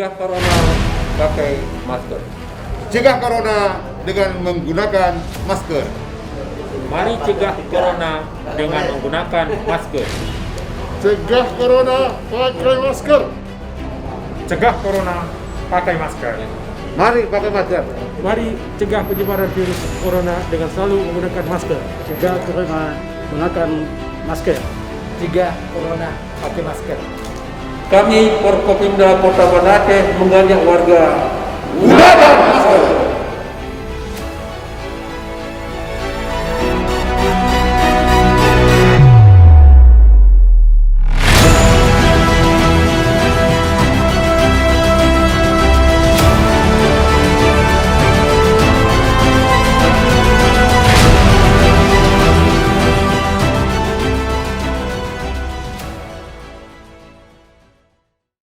Cegah corona pakai masker. Cegah corona dengan menggunakan masker. Mari cegah corona dengan menggunakan masker. Cegah corona pakai masker. Cegah corona pakai masker. Mari pakai masker. Mari cegah penyebaran virus corona dengan selalu menggunakan masker. Cegah corona menggunakan masker. Cegah corona pakai masker. Kami Forkopimda Kota Banda Aceh mengajak warga Gunakan masker.